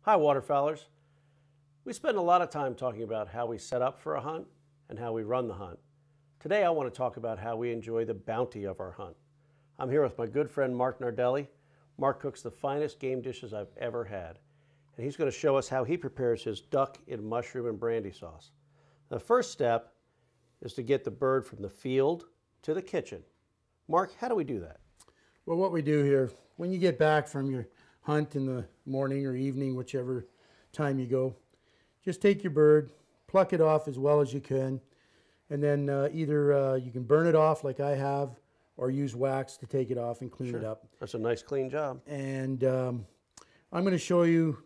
Hi, waterfowlers. We spend a lot of time talking about how we set up for a hunt and how we run the hunt. Today I want to talk about how we enjoy the bounty of our hunt. I'm here with my good friend Mark Nardelli. Mark cooks the finest game dishes I've ever had, and he's going to show us how he prepares his duck in mushroom and brandy sauce. The first step is to get the bird from the field to the kitchen. Mark, how do we do that? Well, what we do here, when you get back from your hunt in the morning or evening, whichever time you go, just take your bird, pluck it off as well as you can, and then either you can burn it off like I have, or use wax to take it off and clean it up. That's a nice clean job. And I'm going to show you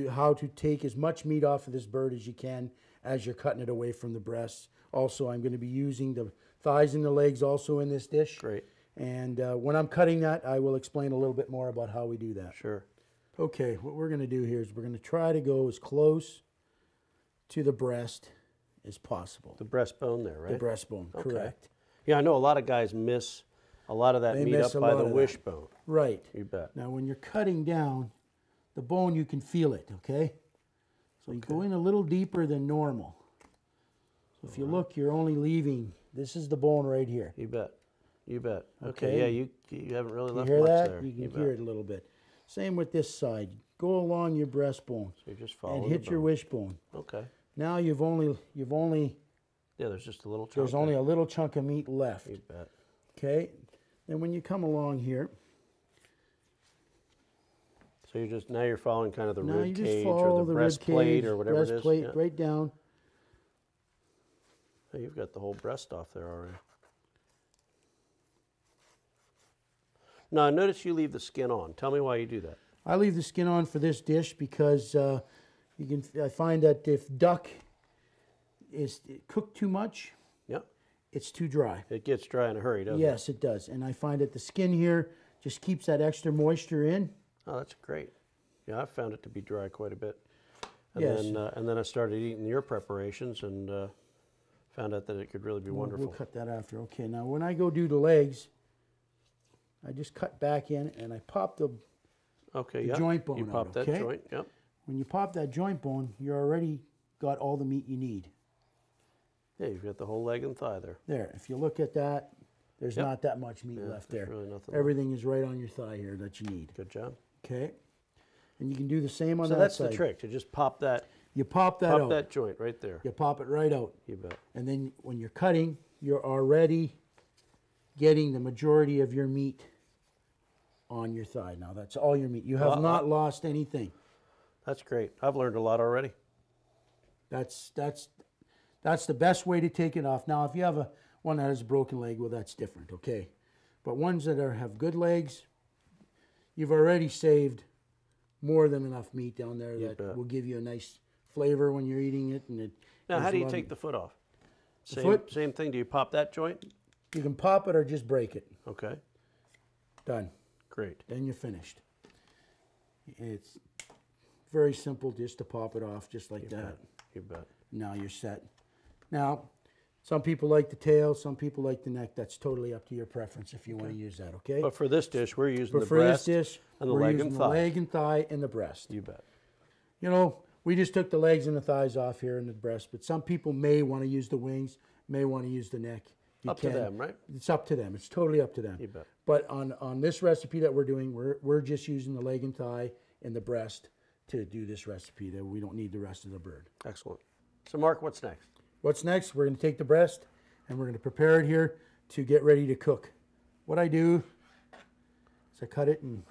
how to take as much meat off of this bird as you can as you're cutting it away from the breasts. Also, I'm going to be using the thighs and the legs also in this dish. Great. And when I'm cutting that, I will explain a little bit more about how we do that. Sure. Okay, what we're going to do here is we're going to try to go as close to the breast as possible. The breastbone there, right? The breastbone, okay. Correct. Yeah, I know a lot of guys miss a lot of that meat up by the wishbone. Right. You bet. Now, when you're cutting down the bone, you can feel it, okay? So you go in a little deeper than normal. So if you look, you're only leaving, this is the bone right here. You bet. You bet. Okay, yeah, you haven't really left much that? There. You can hear it a little bit. Same with this side. Go along your breastbone. So you just follow and hit your wishbone. Okay. Now you've only yeah, there's just a little chunk. There's only a little chunk of meat left. You bet. Okay. Then when you come along here, so now you're following kind of the rib cage or or the breastplate or whatever it is. Breastplate, right down. Oh, you've got the whole breast off there already. Now, notice you leave the skin on. Tell me why you do that. I leave the skin on for this dish because I find that if duck is cooked too much, it's too dry. It gets dry in a hurry, doesn't it? Yes, it does. And I find that the skin here just keeps that extra moisture in. Oh, that's great. Yeah, I've found it to be dry quite a bit. And then I started eating your preparations and found out that it could really be wonderful. We'll cut that after. Okay, now when I go do the legs, I just cut back in and I pop the joint bone out. You pop that joint, yep. When you pop that joint bone, you already got all the meat you need. Yeah, you've got the whole leg and thigh there. There, if you look at that, there's not that much meat left there. Really nothing Everything is right on your thigh here that you need. Good job. Okay, and you can do the same on that side. So that's the trick, to just pop that. You pop that out. Pop that joint right there. You pop it right out. You bet. And then when you're cutting, you're already getting the majority of your meat on your thigh. Now that's all your meat. You have not lost anything. That's great. I've learned a lot already. That's the best way to take it off. Now if you have one that has a broken leg, well, that's different, okay? But ones that have good legs, you've already saved more than enough meat down there that will give you a nice flavor when you're eating it. Now, how do you take the foot off? Same thing. Do you pop that joint? You can pop it or just break it. Okay. Done. Great. Then you're finished. It's very simple just to pop it off just like that. You bet. Now you're set. Now, some people like the tail, some people like the neck. That's totally up to your preference if you want to use that, okay? But for this dish, we're using the for breast this dish, and the leg and thigh. The leg and thigh and the breast. You bet. You know, we just took the legs and the thighs off here and the breast, but some people may want to use the wings, may want to use the neck. Up to them, right? It's up to them. It's totally up to them. You bet. But on this recipe that we're doing, we're just using the leg and thigh and the breast to do this recipe. That we don't need the rest of the bird. Excellent. So, Mark, what's next? What's next? We're going to take the breast and we're going to prepare it here to get ready to cook. What I do is I cut it in...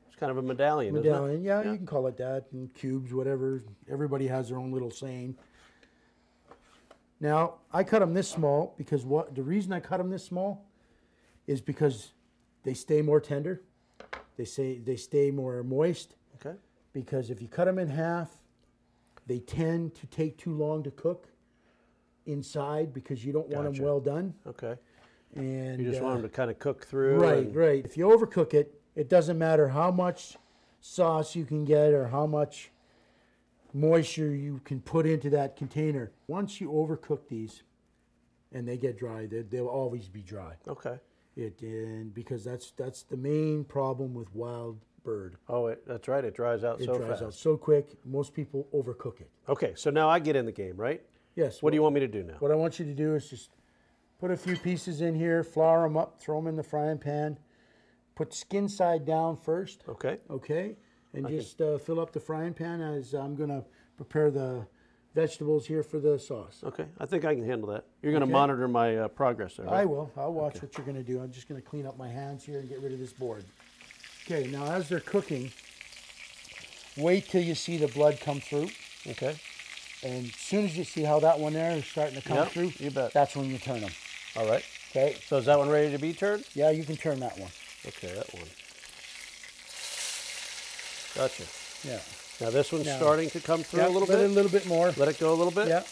It's kind of a medallion, isn't it? Yeah, you can call it that, in cubes, whatever. Everybody has their own little saying. Now, I cut them this small because the reason I cut them this small is because they stay more tender. They stay more moist. Okay. Because if you cut them in half, they tend to take too long to cook inside because you don't want them well done. Okay. And you just want them to kind of cook through. Right. If you overcook it, it doesn't matter how much sauce you can get or how much moisture you can put into that container. Once you overcook these and they get dry, they'll always be dry. Okay. Because that's the main problem with wild bird. Oh, that's right. It dries out so It dries fast. out so quick. Most people overcook it. Okay, so now I get in the game, right? Yes. What do you want me to do now? What I want you to do is just put a few pieces in here, flour them up, throw them in the frying pan. Put skin side down first. Okay. Okay. And just fill up the frying pan as I'm going to prepare the vegetables here for the sauce. Okay. I think I can handle that. You're going to Okay. monitor my progress there, right? I will. I'll watch what you're going to do. I'm just going to clean up my hands here and get rid of this board. Okay. Now, as they're cooking, wait till you see the blood come through. Okay. And as soon as you see how that one there is starting to come through, you bet. that's when you turn them. All right. Okay. So is that one ready to be turned? Yeah, you can turn that one. Okay, that one. Gotcha. Yeah. Now this one's starting to come through a little Let bit. it a little bit more. Let it go a little bit. Yeah.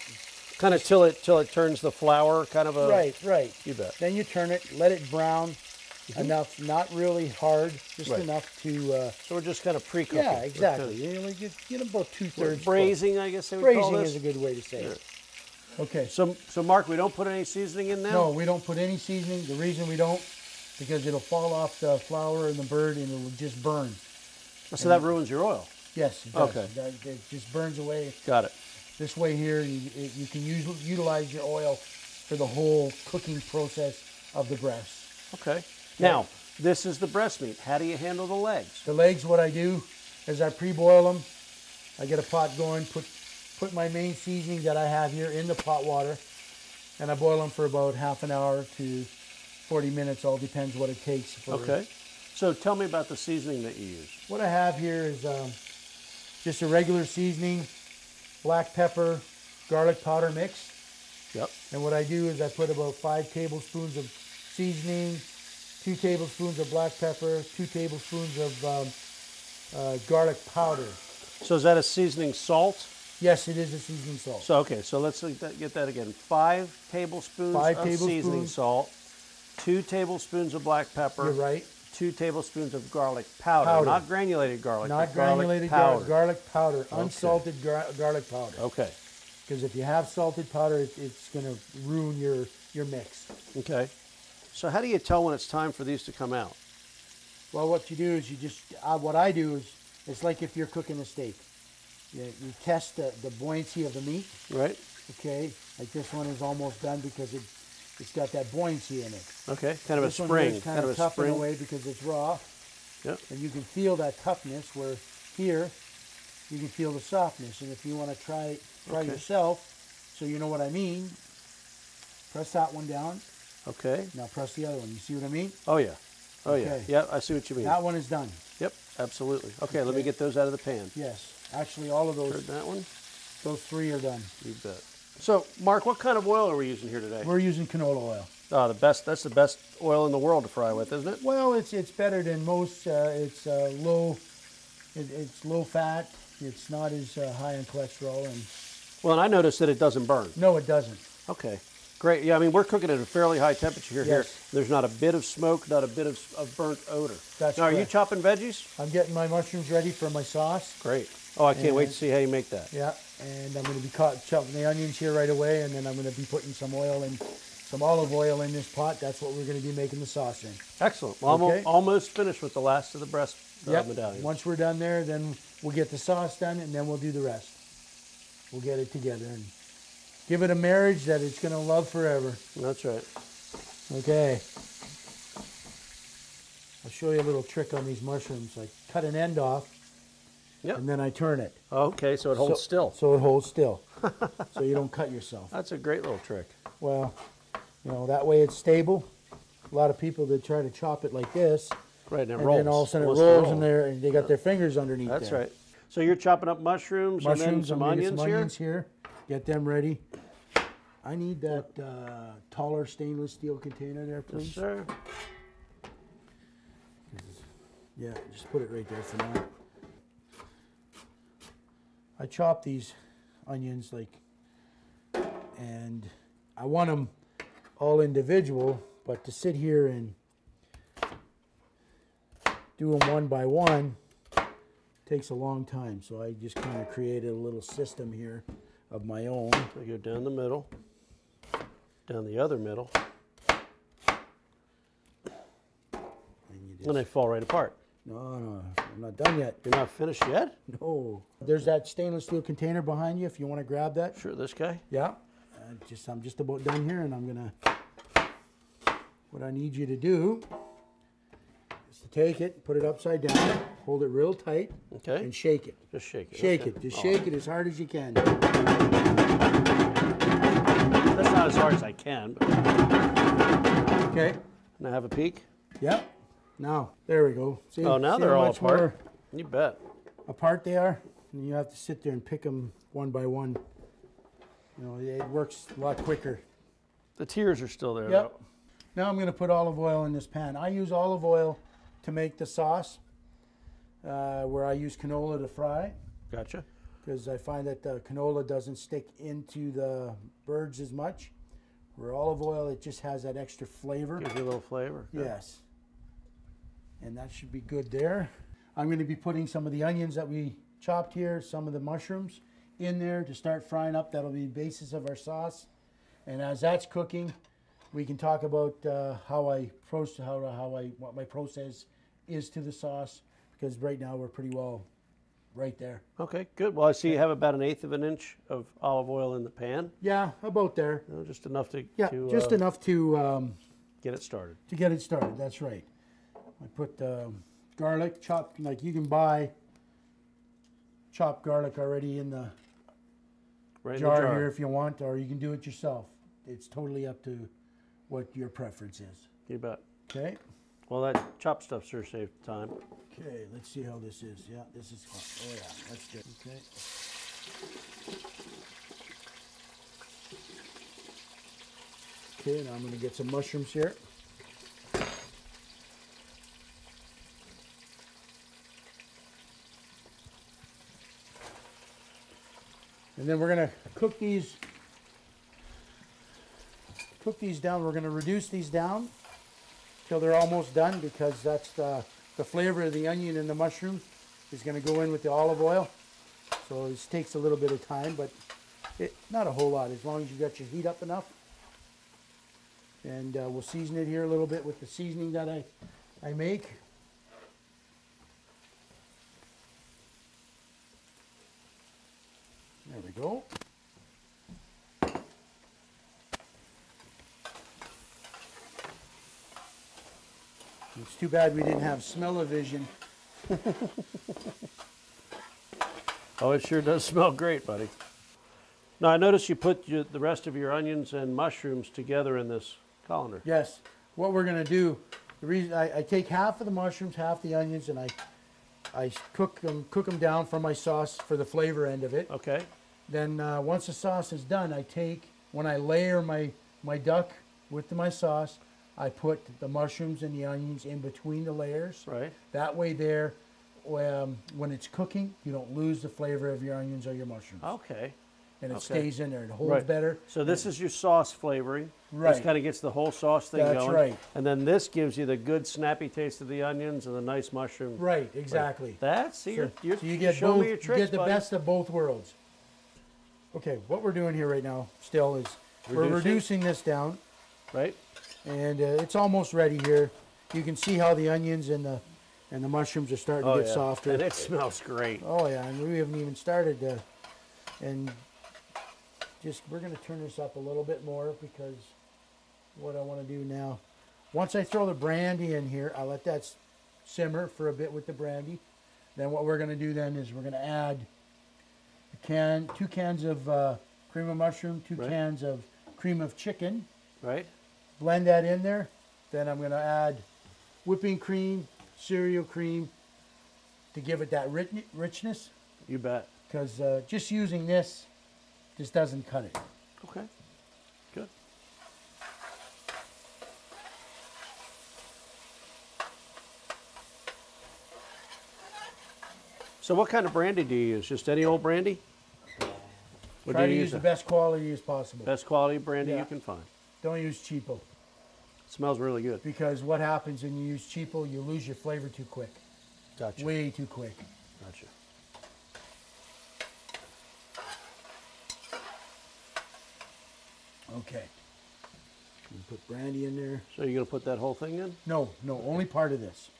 Kind of till it turns the flour, kind of a. Right. You bet. Then you turn it, let it brown enough, not really hard, just enough to. So we're just kind of pre-cooking. Yeah, exactly. You get about 2/3. Braising, I guess they would call Braising this. is a good way to say it. Okay. So Mark, we don't put any seasoning in now? No, we don't put any seasoning. The reason we don't, because it'll fall off the flour and the bird and it'll just burn. So that ruins your oil. Yes, it does. Okay. It just burns away. Got it. This way here, you can utilize your oil for the whole cooking process of the breast. Okay. Now, this is the breast meat. How do you handle the legs? The legs, what I do is I pre-boil them. I get a pot going, put my main seasoning that I have here in the pot water, and I boil them for about half an hour to 40 minutes. All depends what it takes. Okay. So tell me about the seasoning that you use. What I have here is just a regular seasoning, black pepper, garlic powder mix. Yep. And what I do is I put about 5 tablespoons of seasoning, 2 tablespoons of black pepper, 2 tablespoons of garlic powder. So is that a seasoning salt? Yes, it is a seasoning salt. So okay, so let's get that again. 5 tablespoons of seasoning salt, 2 tablespoons of black pepper. You're right. 2 tablespoons of garlic powder. Not granulated garlic. Not but granulated powder. garlic powder, unsalted garlic powder. Okay. Because if you have salted powder, it's going to ruin your mix. Okay. So how do you tell when it's time for these to come out? Well, what you do is you just, what I do is, it's like if you're cooking a steak. You test the buoyancy of the meat. Right. Okay. Like this one is almost done because it's got that buoyancy in it. Okay. Kind of This a one spring. here is kind of tough in a way because it's raw. Yep. And you can feel that toughness, where here you can feel the softness. And if you want to try yourself, so you know what I mean, press that one down. Okay. Now press the other one. You see what I mean? Oh yeah. Oh yeah. Okay. Yeah, I see what you mean. That one is done. Yep, absolutely. Okay, let me get those out of the pan. Yes. Actually, all of those. Heard that one? Those 3 are done. You bet. So, Mark, what kind of oil are we using here today? We're using canola oil. Oh, the best. That's the best oil in the world to fry with, isn't it? Well, it's better than most. It's low. It's low fat. It's not as high in cholesterol. And well, and I noticed that it doesn't burn. no, it doesn't. Okay, great. Yeah, I mean, we're cooking at a fairly high temperature here. Yes. There's not a bit of smoke, not a bit of burnt odor. That's now, are you correct. chopping veggies? I'm getting my mushrooms ready for my sauce. Great. Oh, I can't wait to see how you make that. Yeah, and I'm going to be chopping the onions here right away, and then I'm going to be putting some oil in, some olive oil in this pot. That's what we're going to be making the sauce in. Excellent. Well, Okay. I'm almost finished with the last of the breast medallions. Once we're done there, then we'll get the sauce done, and then we'll do the rest. We'll get it together and give it a marriage that it's going to love forever. That's right. Okay. I'll show you a little trick on these mushrooms. I cut an end off, and then I turn it. Okay, so it holds still. So it holds still, so you don't cut yourself. That's a great little trick. Well, that way it's stable. A lot of people that try to chop it like this, right, and it and rolls. then all of a sudden it Wants to rolls roll. in there, and they got their fingers underneath That's there. right. So you're chopping up mushrooms and then some I'm gonna get onions some here? onions here. Get them ready. I need that taller stainless steel container there, please. Yes, sir. Yeah, just put it right there for now. I chop these onions and I want them all individual, but to sit here and do them one by one takes a long time. So I just kind of created a little system here of my own. So you go down the middle, down the other middle, And you just, and they fall right apart. no, I'm not done yet. You're not finished yet? No. There's that stainless steel container behind you if you want to grab that. Sure, this guy? Yeah. I'm just about done here, and I'm going to, what I need you to do is to take it, put it upside down, hold it real tight, okay, and shake it. Just shake it. Shake okay. it. Just shake it as hard as you can. That's not as hard as I can. But... Okay. Can I have a peek? Yep. Now, there we go. See, oh, now see they're how all much apart. more You bet. apart they are, and you have to sit there and pick them one by one. You know, it works a lot quicker. The tears are still there. Yep. Now I'm going to put olive oil in this pan. I use olive oil to make the sauce, where I use canola to fry. Gotcha. Because I find that the canola doesn't stick into the birds as much. Where olive oil, it just has that extra flavor. Gives you a little flavor. Yes. And that should be good there. I'm going to be putting some of the onions that we chopped here, some of the mushrooms in there to start frying up. That'll be the basis of our sauce. And as that's cooking, we can talk about what my process is to the sauce, because right now we're pretty well right there. Okay, good. Well, I see you have about 1/8 of an inch of olive oil in the pan. Yeah, about there. You know, just enough to just enough to get it started. To get it started. That's right. I put garlic chopped. Like you can buy chopped garlic already in the jar here if you want, or you can do it yourself. It's totally up to what your preference is. You bet. Okay. Well, that chopped stuff sure saved time. Okay, let's see how this is. Yeah, this is hot. Oh yeah, that's good. Okay. Okay, now I'm going to get some mushrooms here. And then we're going to cook these down. We're going to reduce these down till they're almost done, because that's the flavor of the onion and the mushroom is going to go in with the olive oil. So this takes a little bit of time, but not a whole lot, as long as you got your heat up enough. And we'll season it here a little bit with the seasoning that I make. There we go. It's too bad we didn't have smell-o-vision. Oh, it sure does smell great, buddy. Now, I noticed you put the rest of your onions and mushrooms together in this colander. Yes. What we're going to do, the reason I take half of the mushrooms, half the onions, and I cook them down for my sauce for the flavor end of it. Okay. Then once the sauce is done, when I layer my duck with my sauce, I put the mushrooms and the onions in between the layers. Right. That way when it's cooking, you don't lose the flavor of your onions or your mushrooms. Okay. And it stays in there. It holds right. better. So this is your sauce flavoring. Right. This kind of gets the whole sauce thing going. That's right. And then this gives you the good snappy taste of the onions and the nice mushroom. Right, exactly. Right. That's, see, so you get show both, me your tricks, you get the buddy. best of both worlds. Okay, what we're doing here right now still is we're reducing this down. Right. And it's almost ready here. You can see how the onions and the mushrooms are starting to get softer. And it smells great. Oh yeah, and we haven't even started we're going to turn this up a little bit more, because what I want to do now, once I throw the brandy in here, I'll let that simmer for a bit with the brandy. Then what we're going to do then is we're going to add 2 cans of cream of mushroom, 2 cans of cream of chicken. Right. Blend that in there. Then I'm going to add whipping cream, cereal cream to give it that richness. You bet. Because just using this just doesn't cut it. Okay. Good. So what kind of brandy do you use? Just any old brandy? Try to use the best quality as possible. Best quality brandy you can find. Don't use cheapo. It smells really good. Because what happens when you use cheapo, you lose your flavor too quick. Gotcha. Way too quick. Gotcha. Okay. You put brandy in there. So you're going to put that whole thing in? No, only part of this.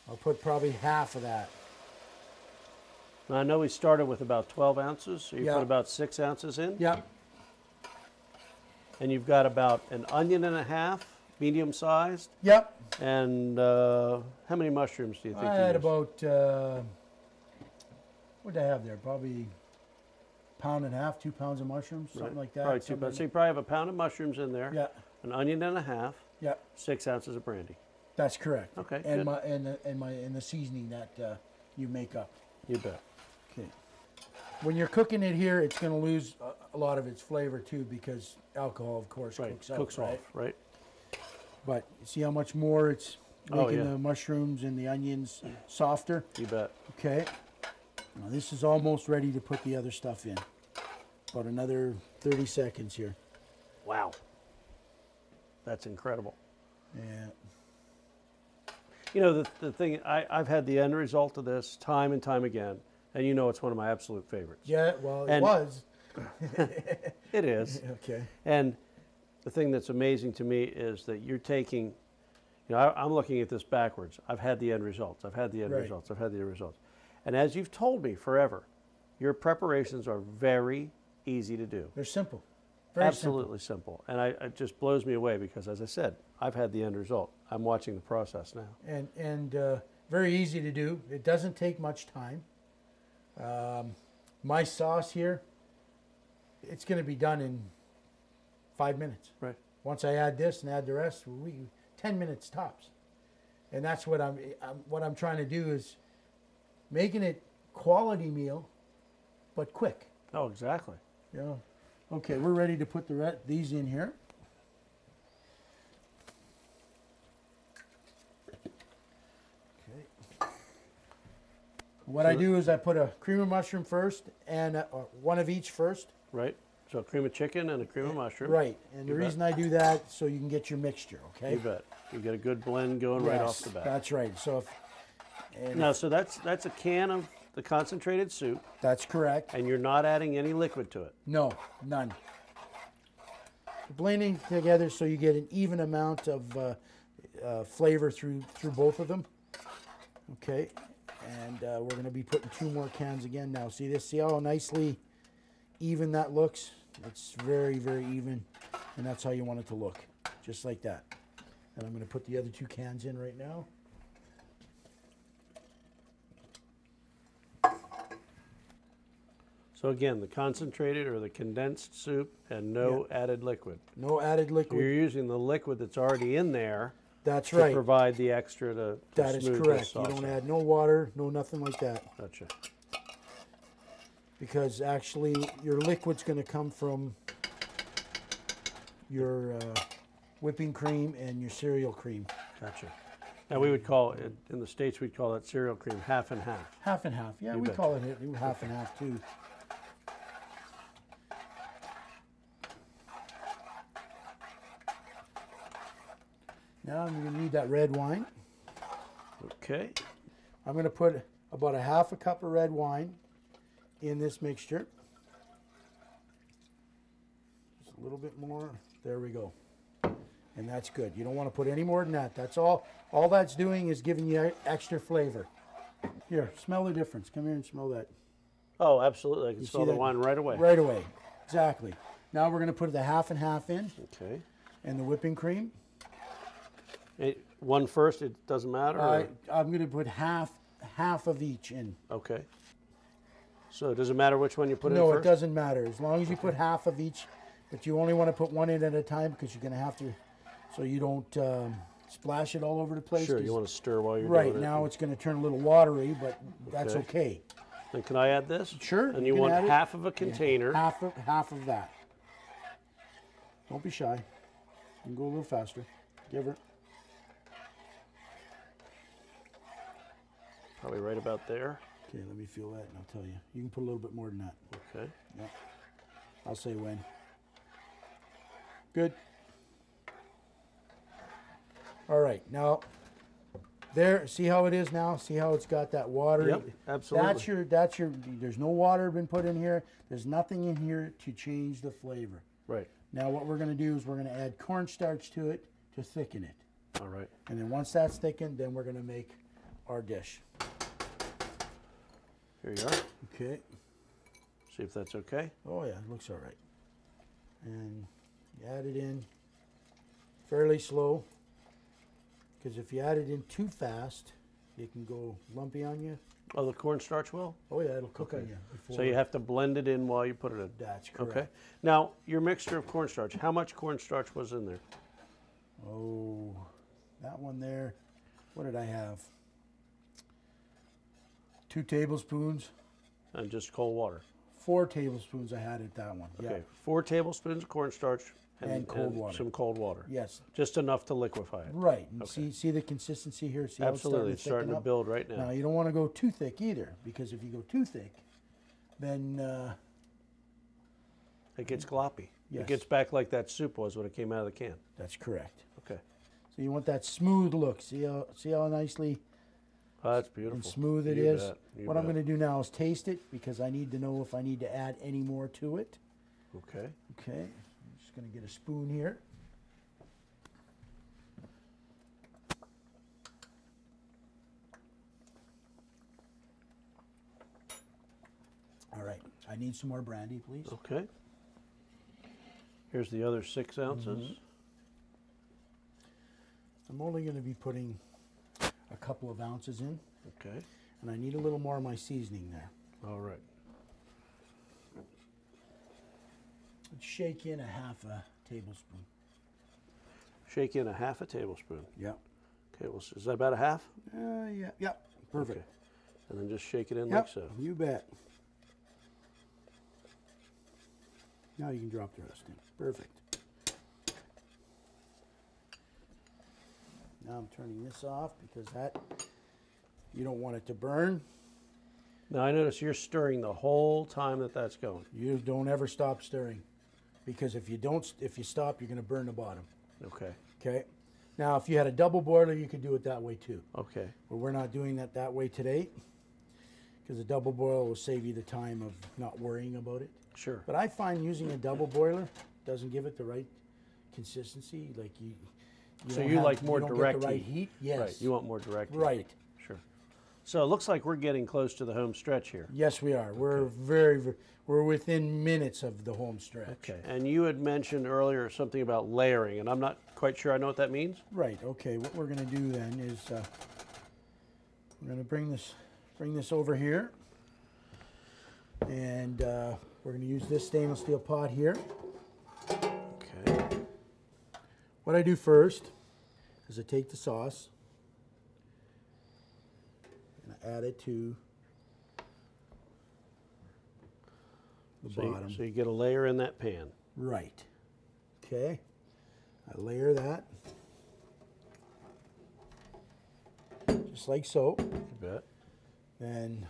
I'll put probably half of that. Now, I know we started with about 12 ounces, so you Yeah. put about 6 ounces in. Yep. And you've got about an onion and a half, medium sized. Yep. And how many mushrooms do you think I you had used? about, what did I have there? Probably pound and a half, 2 pounds of mushrooms, something like that. Probably 2 something pounds. So you probably have a pound of mushrooms in there. Yeah. An onion and a half. Yeah. 6 ounces of brandy. That's correct. Okay, And good. and the seasoning that you make up. You bet. Okay. When you're cooking it here, it's going to lose a lot of its flavor too, because alcohol, of course, Right. cooks out. Cooks right? off, right? But see how much more it's Oh, making yeah. the mushrooms and the onions softer. You bet. Okay. Now this is almost ready to put the other stuff in. About another 30 seconds here. Wow. That's incredible. Yeah. You know, the thing, I've had the end result of this time and time again, and you know it's one of my absolute favorites. Yeah, well, it And- was. It is. Okay. And the thing that's amazing to me is that you're taking, you know, I'm looking at this backwards. I've had the end results. I've had the end Right. results. I've had the end results. And as you've told me forever, your preparations are very easy to do. They're simple. Very Absolutely simple. And it just blows me away because, as I said, I've had the end result. I'm watching the process now. simple. And very easy to do. It doesn't take much time. My sauce here, it's going to be done in 5 minutes. Right. Once I add this and add the rest, 10 minutes tops. And that's what I'm trying to do, is making it quality meal, but quick. Oh, exactly. You know. Okay, we're ready to put these in here. Okay. What I do is I put a cream of mushroom first, and one of each first. Right. So a cream of chicken and a cream of mushroom. Right, and the You bet. reason I do that, so you can get your mixture, okay? You bet. You get a good blend going right off the bat. That's right. So Now, so that's a can of the concentrated soup, that's correct. and you're not adding any liquid to it. No, none. Blending together so you get an even amount of flavor through both of them. Okay, and we're going to be putting 2 more cans again now. See this? See how nicely even that looks? It's very, very even, and that's how you want it to look, just like that. And I'm going to put the other 2 cans in right now. So again, the concentrated or the condensed soup and no added liquid. No added You're liquid. using the liquid that's already in there That's to right. provide the extra to That is smooth this correct. You sauce don't out. add no water, no nothing like that. Gotcha. Because actually your liquid's going to come from your whipping cream and your cereal cream. Gotcha. Now we would call it, in the States, we'd call that cereal cream half and half. Half and half. Yeah, You we betcha. call it half and half too. Now I'm going to need that red wine. Okay. I'm going to put about a half a cup of red wine in this mixture. Just a little bit more. There we go. And that's good. You don't want to put any more than that. That's all. All that's doing is giving you extra flavor. Here, smell the difference. Come here and smell that. Oh, absolutely. I can You smell see the that? wine right away. Right away. Exactly. Now we're going to put the half and half in, Okay. and the whipping cream. One first, it doesn't matter? or- I'm going to put half of each in. Okay. So does it matter which one you put in No, first? it doesn't matter. As long as you put half of each, but you only want to put one in at a time, because you're going to have to, so you don't splash it all over the place. Sure, 'cause you want to stir while you're right doing it. now it's going to turn a little watery, but that's Okay. okay. And can I add this? Sure, And you you can want add it. half of a container. Half of that. Don't be shy. You can go a little faster. Give her. Probably right about there. Okay, let me feel that, and I'll tell you. You can put a little bit more than that. Okay. Yeah. I'll say when. Good. All right, now there. See how it is now. See how it's got that water. Yep, absolutely. That's your. There's no water been put in here. There's nothing in here to change the flavor. Right. Now what we're going to do is we're going to add cornstarch to it to thicken it. All right. And then once that's thickened, then we're going to make our dish. Here you are. Okay. See if that's okay. Oh yeah, it looks all right. And you add it in fairly slow, because if you add it in too fast, it can go lumpy on you. Oh, the cornstarch will? Oh yeah, it'll cook Okay. on you. Before. So you have to blend it in while you put it in. That's correct. Okay. Now, your mixture of cornstarch, how much cornstarch was in there? Oh, that one there, what did I have? 2 tablespoons. And just cold water. 4 tablespoons I had at that one. Okay. Yeah. 4 tablespoons of cornstarch And cold water. Some cold water. Yes. Just enough to liquefy it. Right. And Okay. see the consistency here? See how Absolutely. it's It's starting to thicken up? build right now. Now, you don't want to go too thick either, because if you go too thick, then It gets gloppy. Yes. It gets back like that soup was when it came out of the can. that's correct. Okay. So you want that smooth look. See how nicely Oh, that's beautiful. and smooth it You is? bet. You What I'm bet. going to do now is taste it, because I need to know if I need to add any more to it. Okay. Okay. I'm just going to get a spoon here. All right. I need some more brandy, please. Okay. Here's the other 6 ounces. I'm only going to be putting a couple of ounces in, Okay. and I need a little more of my seasoning there. All right. Let's shake in a half a tablespoon. Shake in a half a tablespoon. Yep. Okay. Well, is that about a half? Yeah. Yep. Perfect. Okay. And then just shake it in Yep. like so. You bet. Now you can drop the rest in. Perfect. Now I'm turning this off, because you don't want it to burn. Now I notice you're stirring the whole time that's going. You don't ever stop stirring, because if you stop, you're going to burn the bottom. Okay. Okay. Now, if you had a double boiler, you could do it that way too. Okay. But we're not doing that way today, because a double boiler will save you the time of not worrying about it. Sure. But I find using a double boiler doesn't give it the right consistency. Like you So don't you have- like more you don't direct get the right heat. heat. Yes. Right. You want more direct heat. Right. Sure. So it looks like we're getting close to the home stretch here. Yes, we are. We're we're within minutes of the home stretch. Okay. And you had mentioned earlier something about layering, and I'm not quite sure I know what that means. Right. Okay. What we're going to do then is we're going to bring this over here, and we're going to use this stainless steel pot here. Okay. What I do first is I take the sauce and I add it to the bottom. So you get a layer in that pan. Right. Okay. I layer that just like so. You bet. Then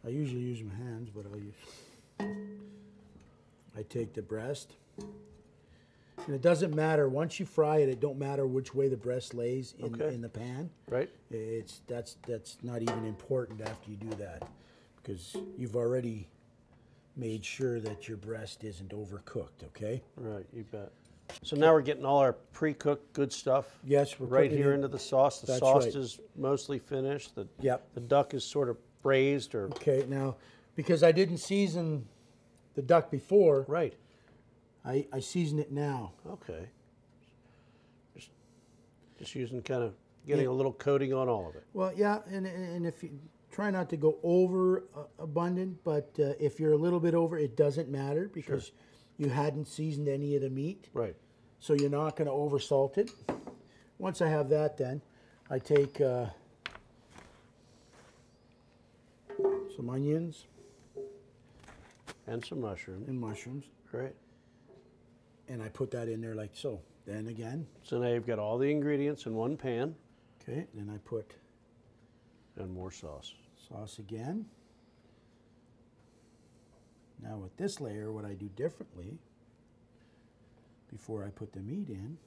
I usually use my hands, but I take the breast. And it doesn't matter, once you fry it, it don't matter which way the breast lays in the pan. Right. That's not even important after you do that, because you've already made sure that your breast isn't overcooked, okay? Right. You bet. So now we're getting all our pre-cooked good stuff. Yes, we're right putting it here in. into the sauce. The That's sauce right. is mostly finished. Yep. The duck is sort of braised or Okay, now, because I didn't season the duck before, right. I season it now. Okay. Just using kind of getting Yeah. a little coating on all of it. Well, yeah, and if you try not to go over abundant, but if you're a little bit over, it doesn't matter, because you hadn't seasoned any of the meat, Right. so you're not going to over salt it. Once I have that, then I take some onions And some mushrooms. and mushrooms, Great. and I put that in there like so. Then again, So now you've got all the ingredients in one pan okay, then I put and more sauce. sauce again. Now with this layer, what I do differently before I put the meat in,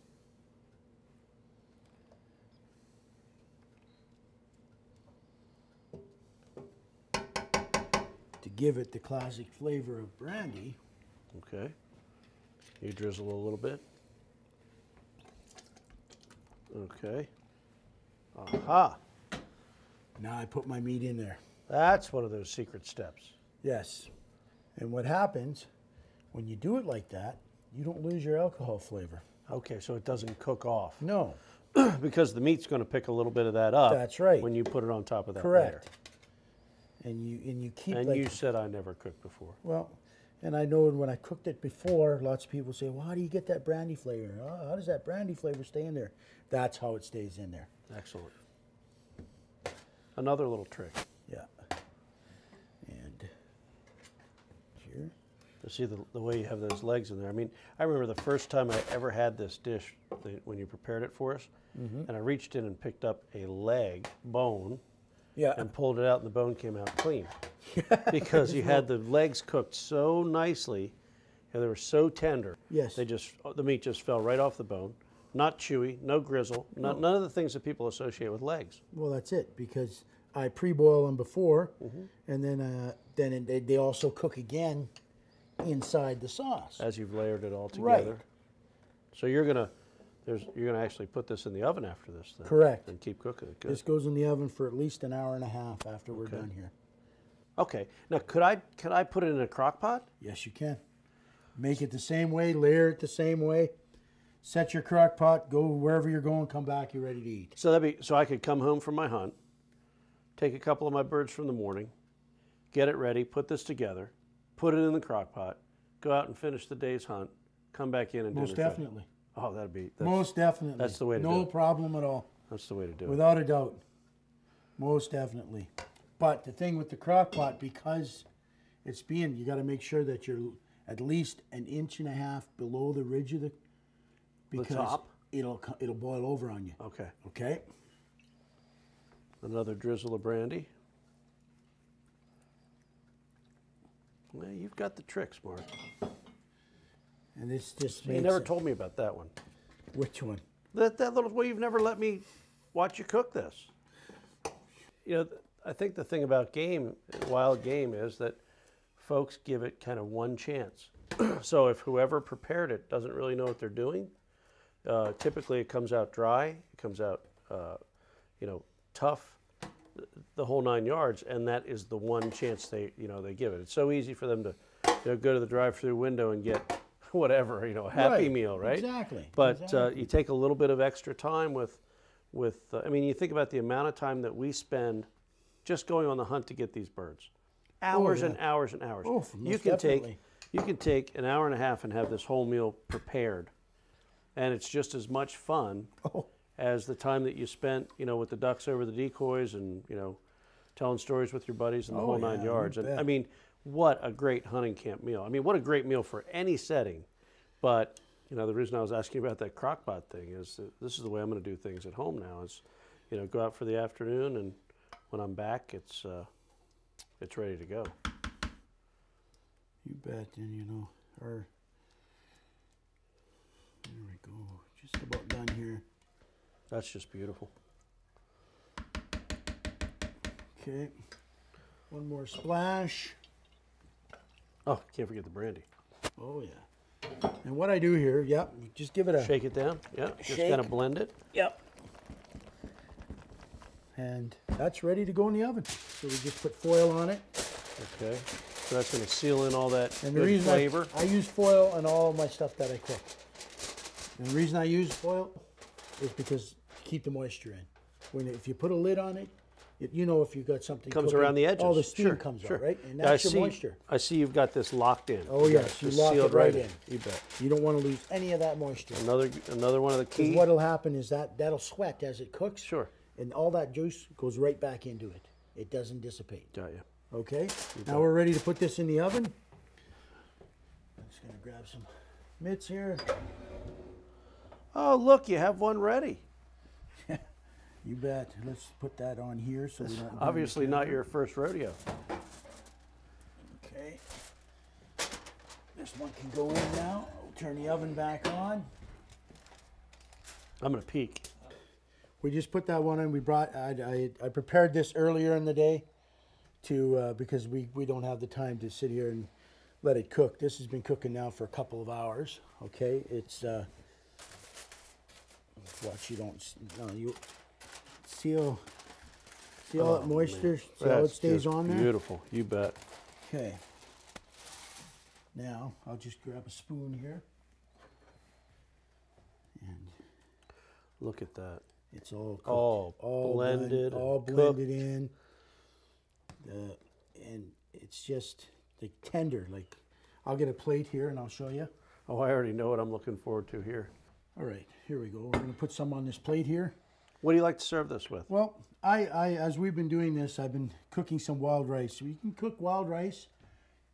to give it the classic flavor of brandy, Okay. You drizzle a little bit. Okay. Aha. Now I put my meat in there. That's one of those secret steps. Yes. And what happens when you do it like that, you don't lose your alcohol flavor. Okay, so it doesn't cook off. No. Because the meat's going to pick a little bit of that up. That's right. When you put it on top of that Correct. And you keep. And like, you said I never cooked before. Well, and I know when I cooked it before, lots of people say, "Well, how do you get that brandy flavor? How does that brandy flavor stay in there?" That's how it stays in there. Excellent. Another little trick. Yeah. And here. To see the way you have those legs in there. I mean, I remember the first time I ever had this dish when you prepared it for us, and I reached in and picked up a leg bone, Yeah. and pulled it out, and the bone came out clean. Because you had the legs cooked so nicely, and they were so tender. Yes. The meat just fell right off the bone. Not chewy, no grizzle, none of the things that people associate with legs. Well, that's it, because I pre-boil them before, and then they also cook again inside the sauce. As you've layered it all Right. together. So you're gonna actually put this in the oven after this, then? Correct. And keep cooking it. Good. This goes in the oven for at least an hour and a half after we're done here. Okay. Now, could I put it in a crock pot? Yes, you can. Make it the same way, layer it the same way. Set your crock pot, go wherever you're going, come back, you're ready to eat. So I could come home from my hunt, take a couple of my birds from the morning, get it ready, put this together, put it in the crock pot, go out and finish the day's hunt, come back in and Most dinner's definitely. ready. Oh, that's Most definitely. that's the way to do No it. problem at all. That's the way to do it. Without a doubt. Most definitely. But the thing with the crock pot, because you got to make sure that you're at least 1.5 inches below the ridge of the top? It'll boil over on you. Okay. Okay? Another drizzle of brandy. Well, you've got the tricks, Mark. And this just You makes never it- told me about that one. Which one? That little, well, you've never let me watch you cook this. You know, I think the thing about wild game is that folks give it kind of one chance. So if whoever prepared it doesn't really know what they're doing, typically it comes out dry, it comes out, tough, the whole 9 yards, and that is the one chance they give it. It's so easy for them to go to the drive-through window and get whatever, a Happy Meal, right? Exactly. But exactly. you take a little bit of extra time with you think about the amount of time that we spend just going on the hunt to get these birds. Hours and hours and hours. Oh, you most can definitely. take an hour and a half and have this whole meal prepared. And it's just as much fun as the time that you spent, with the ducks over the decoys and, telling stories with your buddies and the whole 9 yeah, yards. you And bet. I mean, what a great hunting camp meal. I mean, what a great meal for any setting. But, the reason I was asking about that crock pot thing is that this is the way I'm going to do things at home now is, go out for the afternoon, and when I'm back, it's ready to go. You bet. And there we go. Just about done here. That's just beautiful. Okay. One more splash. Oh, can't forget the brandy. Oh, yeah. And what I do here, just give it a Shake it down. Yeah, just Shake. kind of blend it. Yep. And that's ready to go in the oven. So we just put foil on it. Okay. So that's going to seal in all that And the good reason flavor. I use foil on all of my stuff that I cook. And the reason I use foil is because to keep the moisture in. If you put a lid on it, if you've got something Comes cooking, around the edges. all the steam Sure, comes sure. out, right? And Yeah, that's your moisture. I see you've got this locked in. Oh, You got yes, you just lock it sealed right in. You bet. You don't want to lose any of that moisture. Another one of the Because key. what'll happen is that'll sweat as it cooks. Sure. And all that juice goes right back into it. It doesn't dissipate. Got you. Okay? Now we're ready to put this in the oven. I'm just going to grab some mitts here. Oh, look, you have one ready. You bet. Let's put that on here so we don't... Obviously not your first rodeo. Okay. This one can go in now. We'll turn the oven back on. I'm going to peek. We just put that one in. I prepared this earlier in the day because we don't have the time to sit here and let it cook. This has been cooking now for a couple of hours. Okay, it's watch you don't you See all that moisture? See how it stays on there? Beautiful, you bet. Okay. Now, I'll just grab a spoon here. And look at that. it's all cooked. All blended. All blended in. And it's just like tender. Like, I'll get a plate here and I'll show you. Oh, I already know what I'm looking forward to here. All right, here we go. We're going to put some on this plate here. What do you like to serve this with? Well, I as we've been doing this, I've been cooking some wild rice. So you can cook wild rice.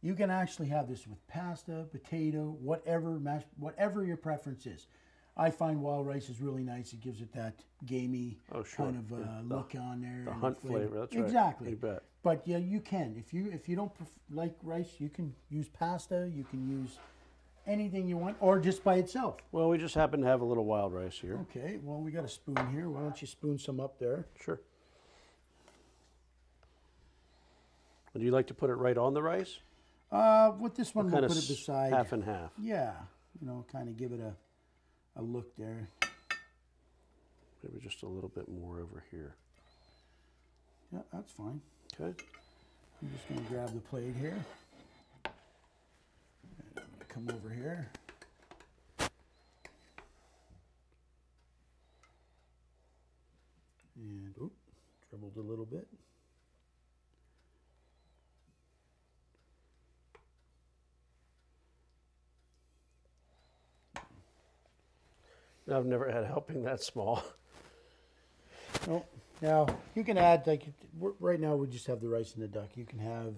You can actually have this with pasta, potato, whatever your preference is. I find wild rice is really nice. It gives it that gamey kind of look on there. The hunt flavor, that's right. Exactly. You bet. But yeah, you can. If you don't like rice, you can use pasta. You can use anything you want, or just by itself. Well, we just happen to have a little wild rice here. Okay, well, we got a spoon here. Why don't you spoon some up there? Sure. Would you like to put it right on the rice? With this one, we'll put it beside. Half and half. Yeah, kind of give it a look there. Maybe just a little bit more over here. Yeah, that's fine. Okay. I'm just going to grab the plate here. And I'm going to come over here. And, oop, dribbled a little bit. I've never had a helping that small. No. Now, you can add, like, right now we just have the rice and the duck. You can have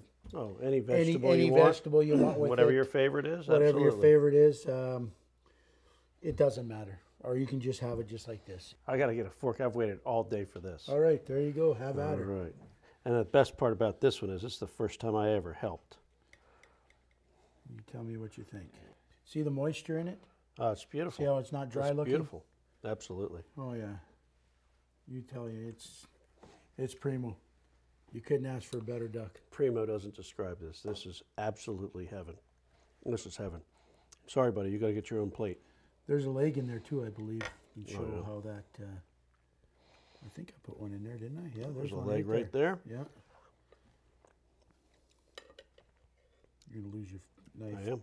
any vegetable any you want. vegetable you want with Whatever it. your favorite is. Whatever absolutely. your favorite is. It doesn't matter. Or you can just have it just like this. I got to get a fork. I've waited all day for this. All right, there you go. Have at All her. right. And the best part about this one is this is the first time I ever helped. You tell me what you think. See the moisture in it? Oh, it's beautiful. See how it's not dry It's looking? beautiful. Absolutely. Oh yeah. You tell you, it's primo. You couldn't ask for a better duck. Primo doesn't describe this. This is absolutely heaven. This is heaven. Sorry, buddy. You got to get your own plate. There's a leg in there too, I believe. You can show yeah. how that. I think I put one in there, didn't I? Yeah, There's a one leg right there. Yeah. You're gonna lose your knife. I am.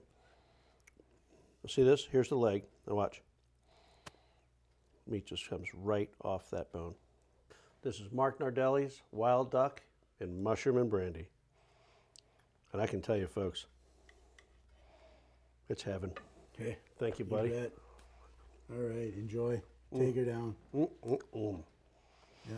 See this? Here's the leg. Now watch. Meat just comes right off that bone. This is Mark Nardelli's wild duck and mushroom and brandy. And I can tell you, folks, it's heaven. Okay. Thank you, buddy. You bet. All right, enjoy. Take her down. Mm-mm-mm. Yeah.